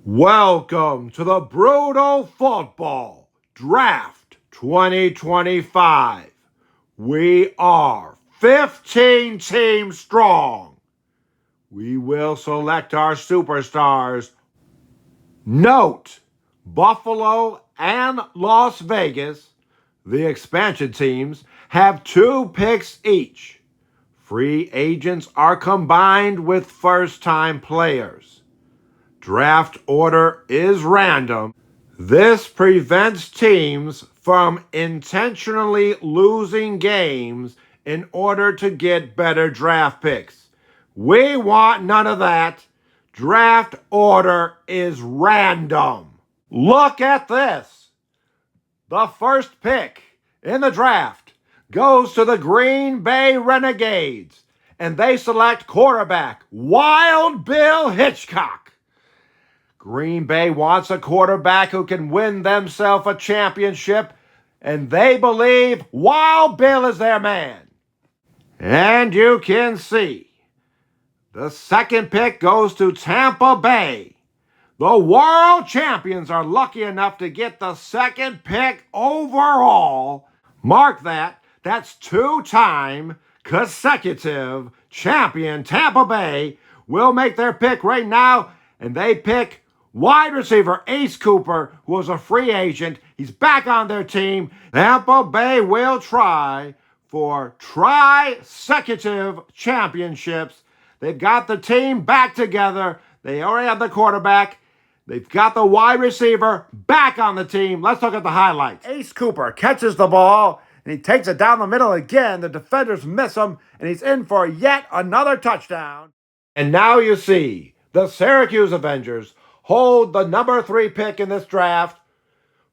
Welcome to the Brutal Football Draft 2025. We are 15 teams strong. We will select our superstars. Note, Buffalo and Las Vegas, the expansion teams, have 2 picks each. Free agents are combined with first-time players. Draft order is random. This prevents teams from intentionally losing games in order to get better draft picks. We want none of that. Draft order is random. Look at this. The first pick in the draft goes to the Green Bay Renegades, and they select quarterback Wild Bill Hitchcock. Green Bay wants a quarterback who can win themselves a championship, and they believe Wild Bill is their man. And you can see the second pick goes to Tampa Bay. The world champions are lucky enough to get the second pick overall. Mark that. That's 2-time consecutive champion. Tampa Bay will make their pick right now, and they pick wide receiver Ace Cooper, who was a free agent. He's back on their team. Tampa Bay will try for tri-consecutive championships. They've got the team back together. They already have the quarterback. They've got the wide receiver back on the team. Let's look at the highlights. Ace Cooper catches the ball, and he takes it down the middle again. The defenders miss him, and he's in for yet another touchdown. And now you see the Syracuse Avengers hold the number 3 pick in this draft.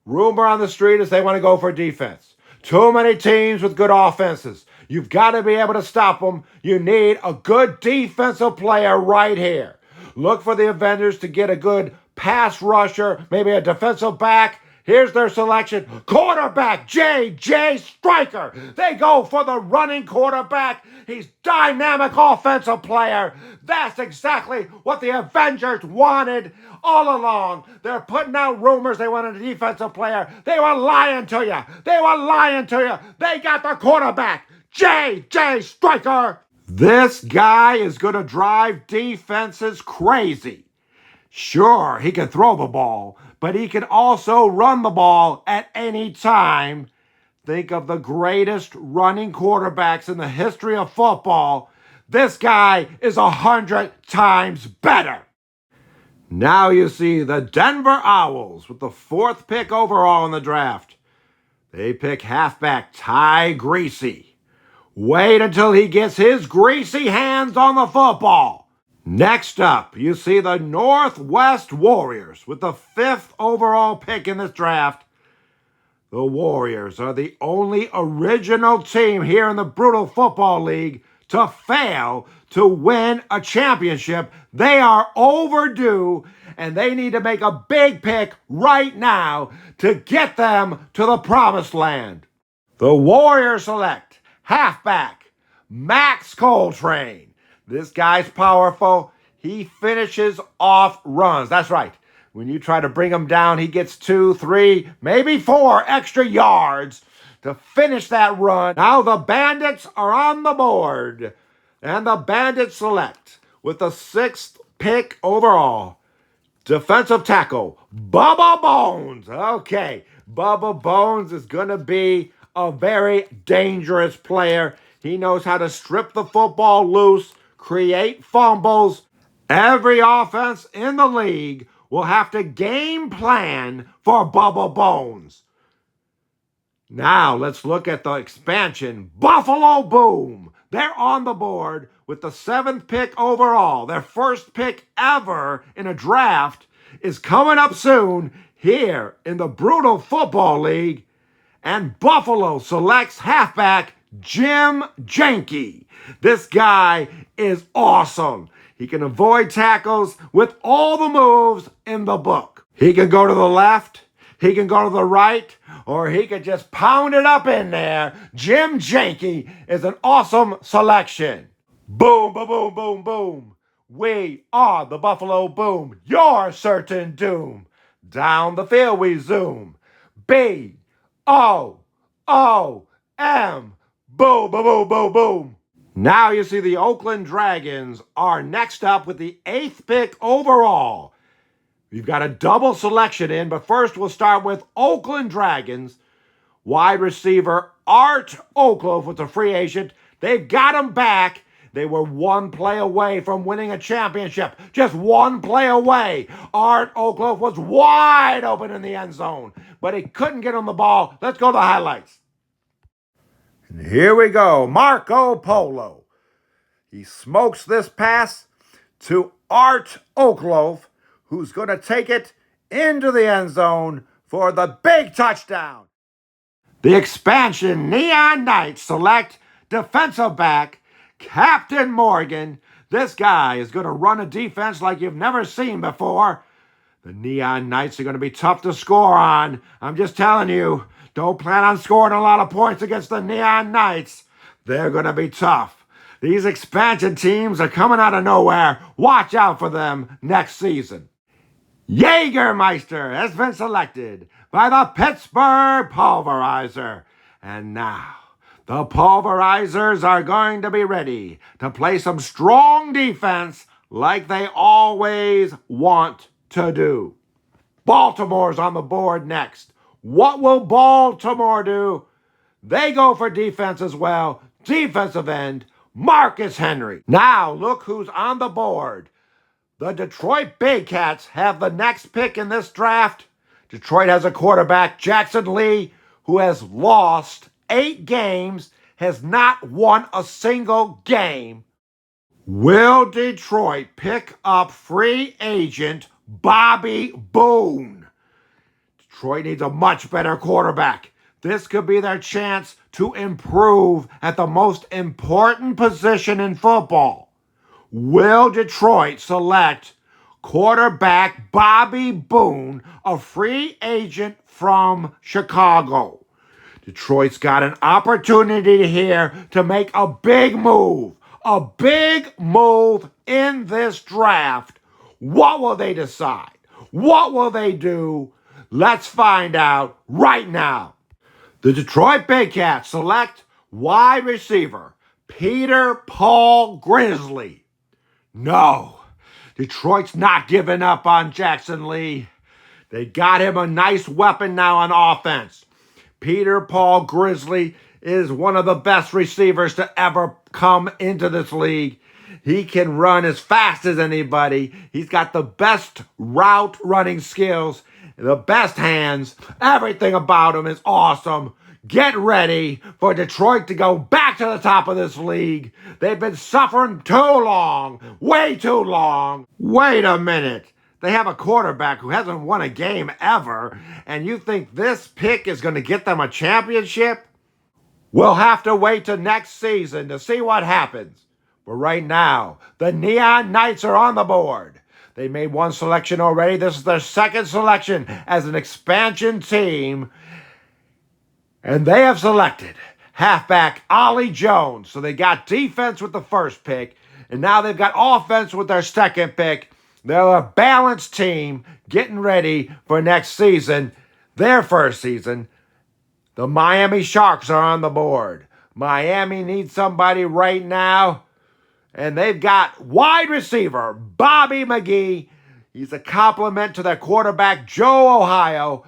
Rumor on the street is they want to go for defense. Too many teams with good offenses. You've got to be able to stop them. You need a good defensive player right here. Look for the Avengers to get a good pass rusher, maybe a defensive back. Here's their selection. Quarterback, J.J. Striker. They go for the running quarterback. He's dynamic offensive player. That's exactly what the Avengers wanted all along. They're putting out rumors they wanted a defensive player. They were lying to you. They were lying to you. They got the quarterback, J.J. Striker. This guy is going to drive defenses crazy. Sure, he can throw the ball, but he can also run the ball at any time. Think of the greatest running quarterbacks in the history of football. This guy is 100 times better. Now you see the Denver Owls with the 4th pick overall in the draft. They pick halfback Ty Greasy. Wait until he gets his greasy hands on the football. Next up, you see the Northwest Warriors with the 5th overall pick in this draft. The Warriors are the only original team here in the Brutal Football League to fail to win a championship. They are overdue, and they need to make a big pick right now to get them to the promised land. The Warriors select halfback Max Coltrane. This guy's powerful. He finishes off runs. That's right. When you try to bring him down, he gets 2, 3, maybe 4 extra yards to finish that run. Now the Bandits are on the board. And the Bandits select with the 6th pick overall, defensive tackle, Bubba Bones. Okay, Bubba Bones is going to be a very dangerous player. He knows how to strip the football loose, create fumbles. Every offense in the league will have to game plan for Bubba Bones. Now let's look at the expansion. Buffalo Boom. They're on the board with the 7th pick overall. Their first pick ever in a draft is coming up soon here in the Brutal Football League. And Buffalo selects halfback Jim Janke. This guy is awesome. He can avoid tackles with all the moves in the book. He can go to the left, he can go to the right, or he can just pound it up in there. Jim Janke is an awesome selection. Boom, boom, boom, boom, boom. We are the Buffalo Boom, your certain doom. Down the field we zoom. B-O-O-M. Boom, boom, boom, boom, boom. Now you see the Oakland Dragons are next up with the 8th pick overall. We've got a double selection in, but first we'll start with Oakland Dragons. Wide receiver Art Oakloaf was a free agent. They've got him back. They were one play away from winning a championship. Just one play away. Art Oakloaf was wide open in the end zone, but he couldn't get on the ball. Let's go to the highlights. And here we go. Marco Polo. He smokes this pass to Art Oakloaf, who's going to take it into the end zone for the big touchdown. The expansion Neon Knights select defensive back Captain Morgan. This guy is going to run a defense like you've never seen before. The Neon Knights are going to be tough to score on. I'm just telling you, don't plan on scoring a lot of points against the Neon Knights. They're going to be tough. These expansion teams are coming out of nowhere. Watch out for them next season. Jägermeister has been selected by the Pittsburgh Pulverizer. And now, the Pulverizers are going to be ready to play some strong defense like they always want to do. Baltimore's on the board next. What will Baltimore do? They go for defense as well. Defensive end, Marcus Henry. Now, look who's on the board. The Detroit Big Cats have the next pick in this draft. Detroit has a quarterback, Jackson Lee, who has lost 8 games, has not won a single game. Will Detroit pick up free agent Bobby Boone? Detroit needs a much better quarterback. This could be their chance to improve at the most important position in football. Will Detroit select quarterback Bobby Boone, a free agent from Chicago? Detroit's got an opportunity here to make a big move in this draft. What will they decide? What will they do? Let's find out right now. The Detroit Big Cats select wide receiver Peter Paul Grizzly. No, Detroit's not giving up on Jackson Lee. They got him a nice weapon now on offense. Peter Paul Grizzly is one of the best receivers to ever come into this league. He can run as fast as anybody. He's got the best route running skills, the best hands. Everything about him is awesome. Get ready for Detroit to go back to the top of this league. They've been suffering too long, way too long. Wait a minute. They have a quarterback who hasn't won a game ever, and you think this pick is going to get them a championship? We'll have to wait till next season to see what happens. But right now, the Neon Knights are on the board. They made one selection already. This is their second selection as an expansion team. And they have selected halfback Ollie Jones. So they got defense with the first pick, and now they've got offense with their second pick. They're a balanced team getting ready for next season, their first season. The Miami Sharks are on the board. Miami needs somebody right now, and they've got wide receiver Bobby McGee. He's a compliment to their quarterback Joe Ohio.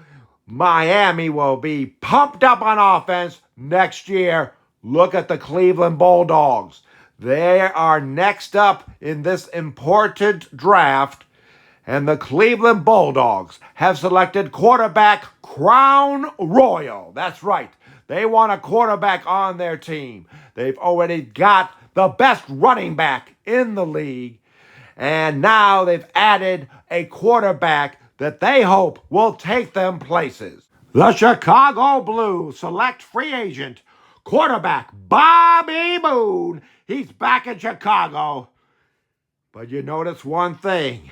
Miami will be pumped up on offense next year. Look at the Cleveland Bulldogs. They are next up in this important draft, and the Cleveland Bulldogs have selected quarterback Crown Royal. That's right. They want a quarterback on their team. They've already got the best running back in the league, and now they've added a quarterback that they hope will take them places. The Chicago Blues select free agent quarterback Bobby Boone. He's back in Chicago. But you notice one thing.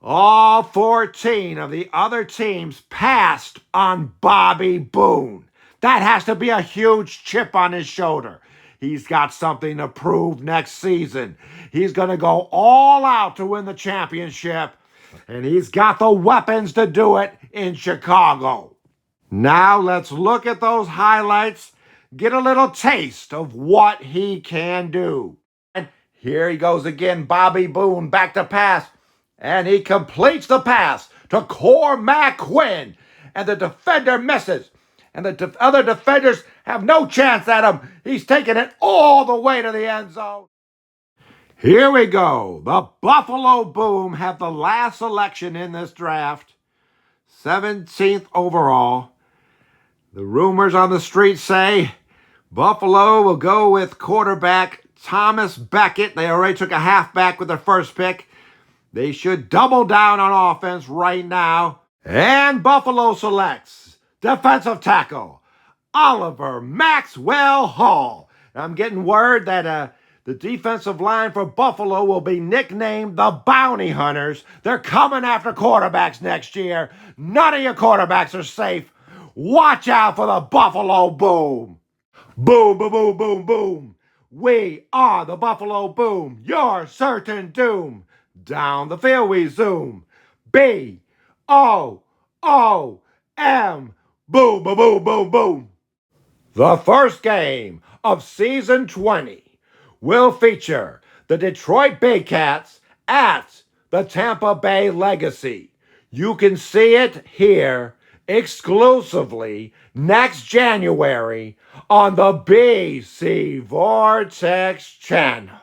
All 14 of the other teams passed on Bobby Boone. That has to be a huge chip on his shoulder. he's got something to prove next season. He's going to go all out to win the championship, and he's got the weapons to do it in Chicago. Now let's look at those highlights, get a little taste of what he can do. And here he goes again, Bobby Boone back to pass, and he completes the pass to Cormac Quinn, and the defender misses. And the other defenders have no chance at him. He's taking it all the way to the end zone. Here we go. The Buffalo Boom have the last selection in this draft. 17th overall. The rumors on the street say Buffalo will go with quarterback Thomas Beckett. They already took a halfback with their first pick. They should double down on offense right now. And Buffalo selects defensive tackle Oliver Maxwell Hall. I'm getting word that the defensive line for Buffalo will be nicknamed the Bounty Hunters. They're coming after quarterbacks next year. None of your quarterbacks are safe. Watch out for the Buffalo Boom. Boom, boom, boom, boom, boom. We are the Buffalo Boom, your certain doom. Down the field we zoom. B-O-O-M. Boom, boom, boom, boom, boom. The first game of Season 20 will feature the Detroit Baycats at the Tampa Bay Legacy. You can see it here exclusively next January on the BC Vortex channel.